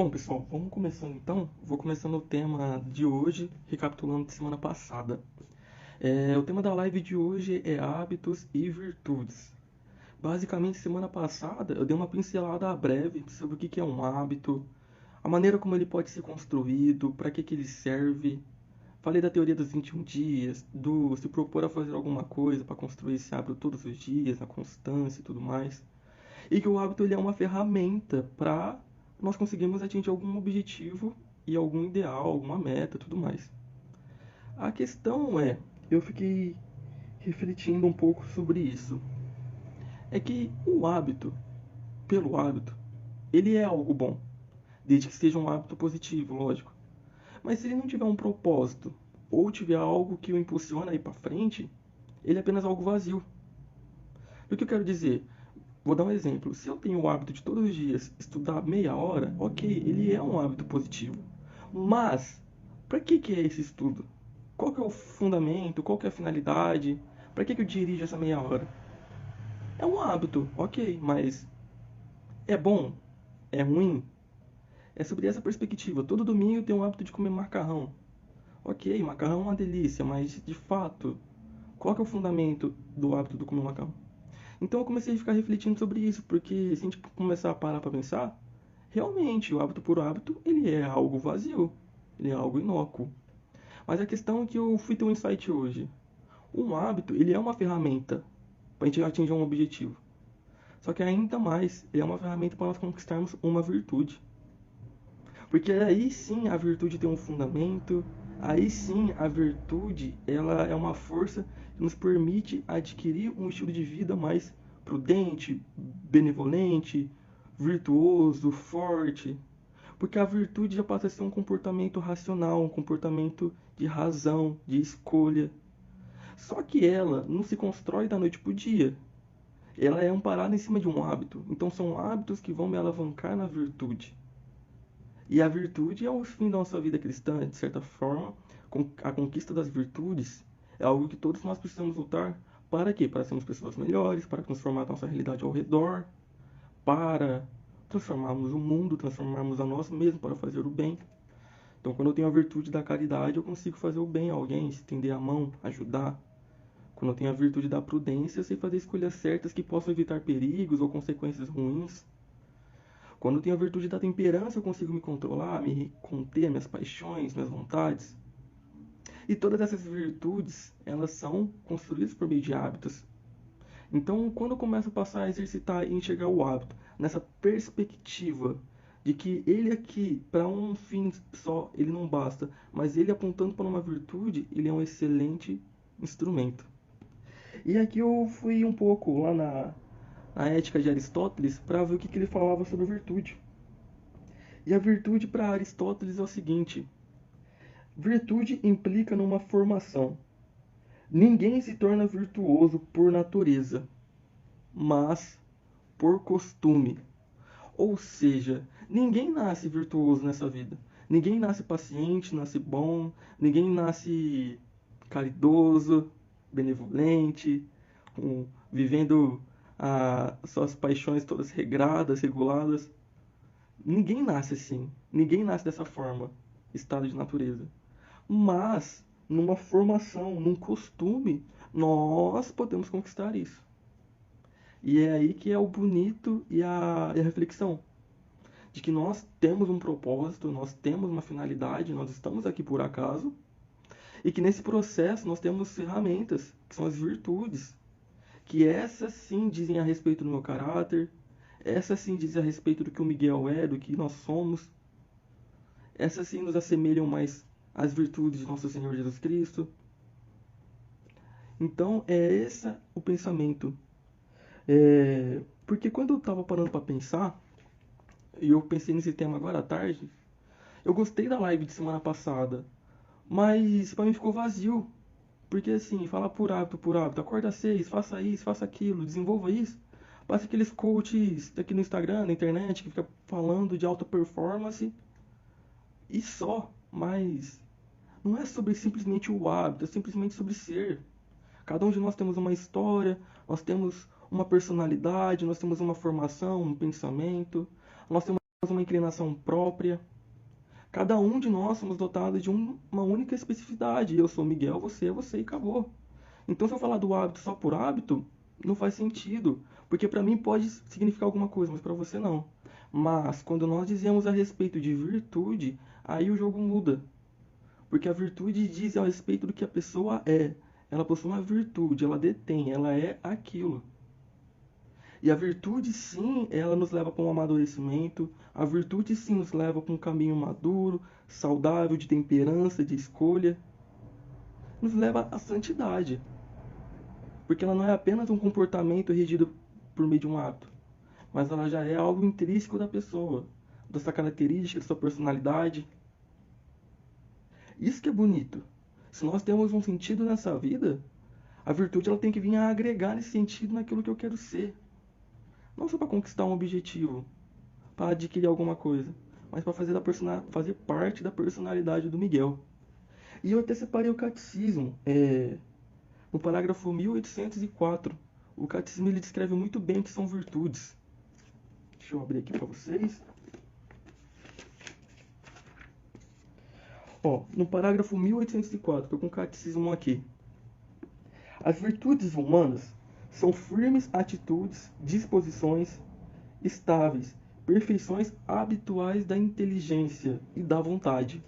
Bom, pessoal, vamos começando então. Vou começando o tema de hoje, recapitulando de semana passada. O tema da live de hoje é hábitos e virtudes. Basicamente, semana passada eu dei uma pincelada breve sobre o que é um hábito, a maneira como ele pode ser construído, para que ele serve. Falei da teoria dos 21 dias, do se propor a fazer alguma coisa para construir esse hábito todos os dias, a constância e tudo mais. E que o hábito ele é uma ferramenta para nós conseguirmos atingir algum objetivo e algum ideal, alguma meta, tudo mais. A questão é, eu fiquei refletindo um pouco sobre isso. É que o hábito, pelo hábito, ele é algo bom, desde que seja um hábito positivo, lógico. Mas se ele não tiver um propósito ou tiver algo que o impulsiona a ir para frente, ele é apenas algo vazio. O que eu quero dizer? Vou dar um exemplo. Se eu tenho o hábito de todos os dias estudar meia hora, ok, ele é um hábito positivo. Mas, para que é esse estudo? Qual que é o fundamento? Qual que é a finalidade? Para que eu dirijo essa meia hora? É um hábito, ok, mas é bom? É ruim? É sobre essa perspectiva. Todo domingo eu tenho o hábito de comer macarrão. Ok, macarrão é uma delícia, mas de fato, qual que é o fundamento do hábito de comer macarrão? Então eu comecei a ficar refletindo sobre isso, porque se a gente começar a parar para pensar, realmente o hábito por hábito, ele é algo vazio, ele é algo inócuo. Mas a questão é que eu fui ter um insight hoje. Um hábito, ele é uma ferramenta para a gente atingir um objetivo. Só que ainda mais, ele é uma ferramenta para nós conquistarmos uma virtude. Porque aí sim a virtude tem um fundamento, aí sim a virtude ela é uma força que nos permite adquirir um estilo de vida mais prudente, benevolente, virtuoso, forte. Porque a virtude já passa a ser um comportamento racional, um comportamento de razão, de escolha. Só que ela não se constrói da noite para o dia. Ela é amparada em cima de um hábito. Então são hábitos que vão me alavancar na virtude. E a virtude é o fim da nossa vida cristã, de certa forma. A conquista das virtudes é algo que todos nós precisamos lutar. Para quê? Para sermos pessoas melhores, para transformar a nossa realidade ao redor, para transformarmos o mundo, transformarmos a nós mesmos para fazer o bem. Então, quando eu tenho a virtude da caridade, eu consigo fazer o bem a alguém, estender a mão, ajudar. Quando eu tenho a virtude da prudência, eu sei fazer escolhas certas que possam evitar perigos ou consequências ruins. Quando eu tenho a virtude da temperança, eu consigo me controlar, me conter minhas paixões, minhas vontades. E todas essas virtudes, elas são construídas por meio de hábitos. Então, quando eu começo a passar a exercitar e enxergar o hábito nessa perspectiva de que ele aqui, para um fim só, ele não basta, mas ele apontando para uma virtude, ele é um excelente instrumento. E aqui eu fui um pouco lá na Ética de Aristóteles para ver o que ele falava sobre virtude. E a virtude para Aristóteles é o seguinte: virtude implica numa formação. Ninguém se torna virtuoso por natureza, mas por costume. Ou seja, ninguém nasce virtuoso nessa vida. Ninguém nasce paciente, nasce bom, ninguém nasce caridoso, benevolente, vivendo suas paixões todas regradas, reguladas. Ninguém nasce assim. Ninguém nasce dessa forma, estado de natureza. Mas, numa formação, num costume, nós podemos conquistar isso. E é aí que é o bonito e a reflexão. De que nós temos um propósito, nós temos uma finalidade, nós estamos aqui por acaso. E que nesse processo nós temos ferramentas, que são as virtudes. Que essas sim dizem a respeito do meu caráter, essas sim dizem a respeito do que o Miguel é, do que nós somos. Essas sim nos assemelham mais às virtudes de nosso Senhor Jesus Cristo. Então é esse o pensamento. Porque quando eu estava parando para pensar, e eu pensei nesse tema agora à tarde, eu gostei da live de semana passada, mas para mim ficou vazio. Porque assim, fala por hábito, acorda às 6, faça isso, faça aquilo, desenvolva isso. Passa aqueles coaches aqui no Instagram, na internet, que fica falando de alta performance e só, mas não é sobre simplesmente o hábito, é simplesmente sobre ser. Cada um de nós temos uma história, nós temos uma personalidade, nós temos uma formação, um pensamento, nós temos uma inclinação própria. Cada um de nós somos dotados de uma única especificidade. Eu sou Miguel, você é você e acabou. Então, se eu falar do hábito só por hábito, não faz sentido. Porque para mim pode significar alguma coisa, mas para você não. Mas quando nós dizemos a respeito de virtude, aí o jogo muda. Porque a virtude diz a respeito do que a pessoa é. Ela possui uma virtude, ela detém, ela é aquilo. E a virtude, sim, ela nos leva para um amadurecimento. A virtude, sim, nos leva para um caminho maduro, saudável, de temperança, de escolha. Nos leva à santidade. Porque ela não é apenas um comportamento regido por meio de um ato, mas ela já é algo intrínseco da pessoa, da sua característica, da sua personalidade. Isso que é bonito. Se nós temos um sentido nessa vida, a virtude ela tem que vir a agregar esse sentido naquilo que eu quero ser. Não só para conquistar um objetivo, para adquirir alguma coisa, mas para fazer parte da personalidade do Miguel. E eu até separei o catecismo, no parágrafo 1804. O catecismo ele descreve muito bem o que são virtudes. Deixa eu abrir aqui para vocês. Ó, no parágrafo 1804, estou com o catecismo aqui. As virtudes humanas são firmes atitudes, disposições estáveis, perfeições habituais da inteligência e da vontade.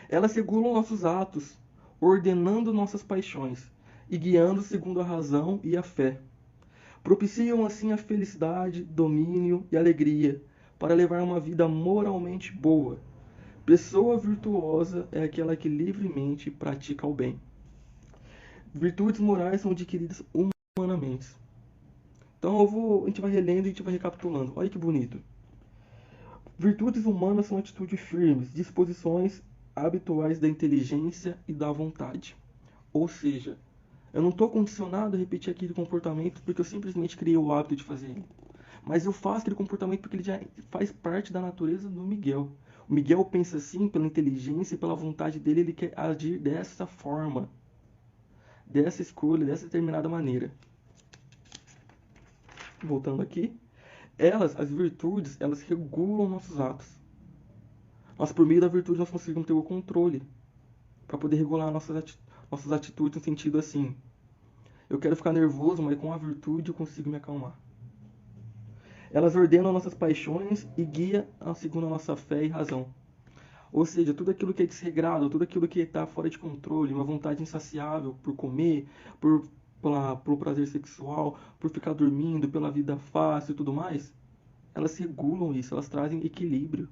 Elas regulam nossos atos, ordenando nossas paixões e guiando segundo a razão e a fé. Propiciam assim a felicidade, domínio e alegria para levar uma vida moralmente boa. Pessoa virtuosa é aquela que livremente pratica o bem. Virtudes morais são adquiridas humanamente. Então a gente vai relendo e a gente vai recapitulando. Olha que bonito. Virtudes humanas são atitudes firmes, disposições habituais da inteligência e da vontade. Ou seja, eu não estou condicionado a repetir aquele comportamento porque eu simplesmente criei o hábito de fazer ele. Mas eu faço aquele comportamento porque ele já faz parte da natureza do Miguel. O Miguel pensa assim pela inteligência e pela vontade dele, ele quer agir dessa forma, dessa escolha, dessa determinada maneira. Voltando aqui, as virtudes, elas regulam nossos atos. Nós, por meio da virtude, nós conseguimos ter o controle para poder regular nossas atitudes no sentido assim. Eu quero ficar nervoso, mas com a virtude eu consigo me acalmar. Elas ordenam nossas paixões e guiam segundo a nossa fé e razão. Ou seja, tudo aquilo que é desregrado, tudo aquilo que está fora de controle, uma vontade insaciável por comer, pelo prazer sexual, por ficar dormindo, pela vida fácil e tudo mais, elas regulam isso, elas trazem equilíbrio.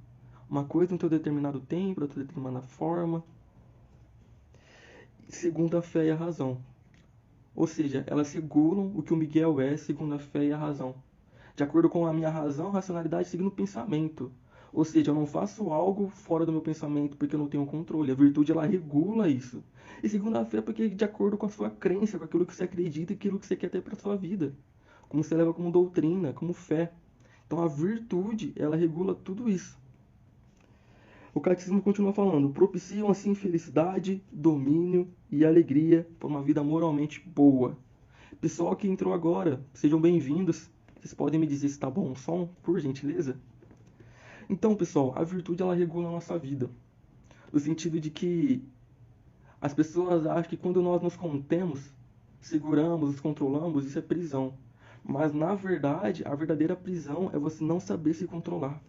Uma coisa em um determinado tempo, outra determinada forma, segundo a fé e a razão. Ou seja, elas regulam o que o Miguel é segundo a fé e a razão. De acordo com a minha razão, racionalidade seguindo o pensamento. Ou seja, eu não faço algo fora do meu pensamento porque eu não tenho controle. A virtude, ela regula isso. E segundo a fé, porque de acordo com a sua crença, com aquilo que você acredita e aquilo que você quer ter para a sua vida. Como você leva como doutrina, como fé. Então a virtude, ela regula tudo isso. O catecismo continua falando: propiciam assim felicidade, domínio e alegria por uma vida moralmente boa. Pessoal que entrou agora, sejam bem-vindos. Vocês podem me dizer se está bom o som, por gentileza? Então, pessoal, a virtude ela regula a nossa vida. No sentido de que as pessoas acham que quando nós nos contemos, seguramos, nos controlamos, isso é prisão. Mas na verdade, a verdadeira prisão é você não saber se controlar.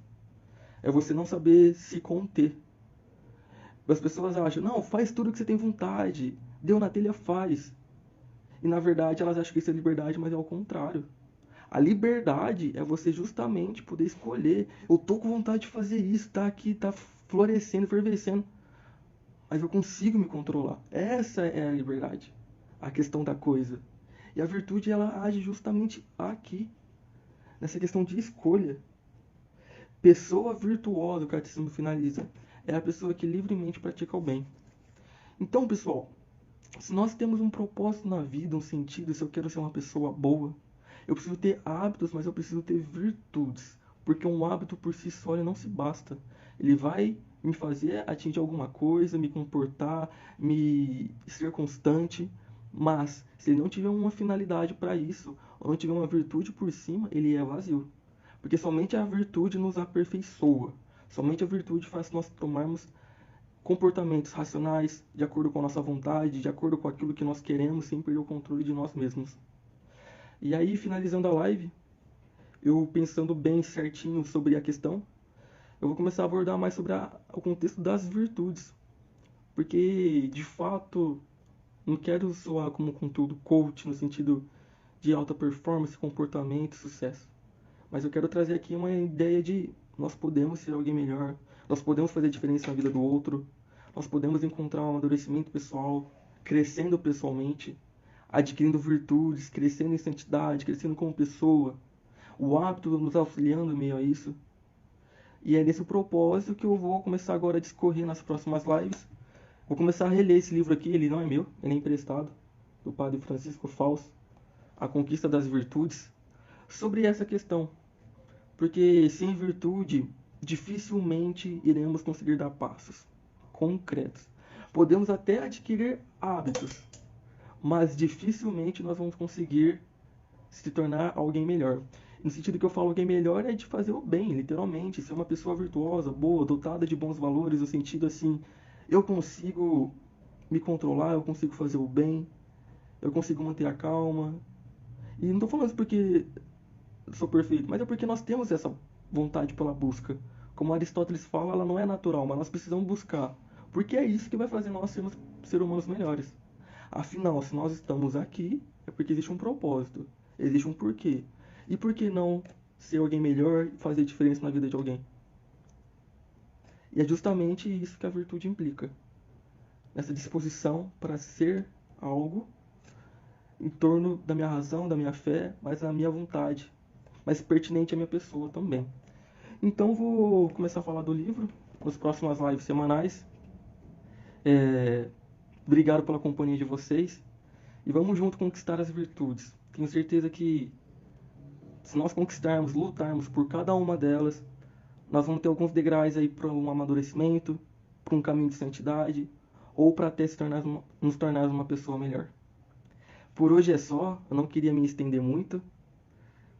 É você não saber se conter. As pessoas acham, não, faz tudo que você tem vontade. Deu na telha, faz. E na verdade elas acham que isso é liberdade, mas é ao contrário. A liberdade é você justamente poder escolher. Eu tô com vontade de fazer isso, tá aqui, tá florescendo, efervescendo. Mas eu consigo me controlar. Essa é a liberdade. A questão da coisa. E a virtude, ela age justamente aqui. Nessa questão de escolha. Pessoa virtuosa, o catecismo finaliza, é a pessoa que livremente pratica o bem. Então, pessoal, se nós temos um propósito na vida, um sentido, se eu quero ser uma pessoa boa, eu preciso ter hábitos, mas eu preciso ter virtudes. Porque um hábito por si só ele não se basta. Ele vai me fazer atingir alguma coisa, me comportar, me ser constante. Mas, se ele não tiver uma finalidade para isso, não tiver uma virtude por cima, ele é vazio. Porque somente a virtude nos aperfeiçoa. Somente a virtude faz nós tomarmos comportamentos racionais, de acordo com a nossa vontade, de acordo com aquilo que nós queremos, sem perder o controle de nós mesmos. E aí, finalizando a live, eu pensando bem certinho sobre a questão, eu vou começar a abordar mais sobre o contexto das virtudes. Porque, de fato, não quero soar como conteúdo coach no sentido de alta performance, comportamento e sucesso. Mas eu quero trazer aqui uma ideia de nós podemos ser alguém melhor, nós podemos fazer diferença na vida do outro, nós podemos encontrar um amadurecimento pessoal, crescendo pessoalmente, adquirindo virtudes, crescendo em santidade, crescendo como pessoa, o hábito nos auxiliando em meio a isso. E é nesse propósito que eu vou começar agora a discorrer nas próximas lives. Vou começar a reler esse livro aqui, ele não é meu, ele é emprestado, do Padre Francisco Fausto, A Conquista das Virtudes, sobre essa questão. Porque sem virtude, dificilmente iremos conseguir dar passos concretos. Podemos até adquirir hábitos, mas dificilmente nós vamos conseguir se tornar alguém melhor. No sentido que eu falo alguém melhor é de fazer o bem, literalmente, ser uma pessoa virtuosa, boa, dotada de bons valores, no sentido assim, eu consigo me controlar, eu consigo fazer o bem, eu consigo manter a calma. E não tô falando isso porque sou perfeito, mas é porque nós temos essa vontade pela busca. Como Aristóteles fala, ela não é natural, mas nós precisamos buscar. Porque é isso que vai fazer nós sermos seres humanos melhores. Afinal, se nós estamos aqui, é porque existe um propósito, existe um porquê. E por que não ser alguém melhor e fazer diferença na vida de alguém? E é justamente isso que a virtude implica. Essa disposição para ser algo em torno da minha razão, da minha fé, mas da minha vontade, mas pertinente à minha pessoa também. Então vou começar a falar do livro nas próximas lives semanais. Obrigado pela companhia de vocês e vamos junto conquistar as virtudes. Tenho certeza que se nós conquistarmos, lutarmos por cada uma delas, nós vamos ter alguns degraus aí para um amadurecimento, para um caminho de santidade ou para até nos tornar uma pessoa melhor. Por hoje é só, eu não queria me estender muito,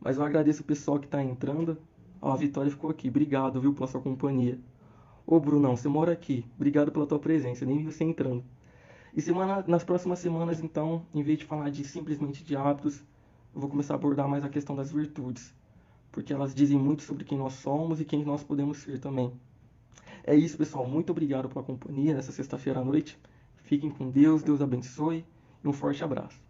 mas eu agradeço o pessoal que está entrando. Ó, a Vitória ficou aqui. Obrigado, viu, pela sua companhia. Ô, Brunão, você mora aqui. Obrigado pela tua presença. Nem vi você entrando. E nas próximas semanas, então, em vez de falar simplesmente de hábitos, eu vou começar a abordar mais a questão das virtudes. Porque elas dizem muito sobre quem nós somos e quem nós podemos ser também. É isso, pessoal. Muito obrigado pela companhia nessa sexta-feira à noite. Fiquem com Deus. Deus abençoe. E um forte abraço.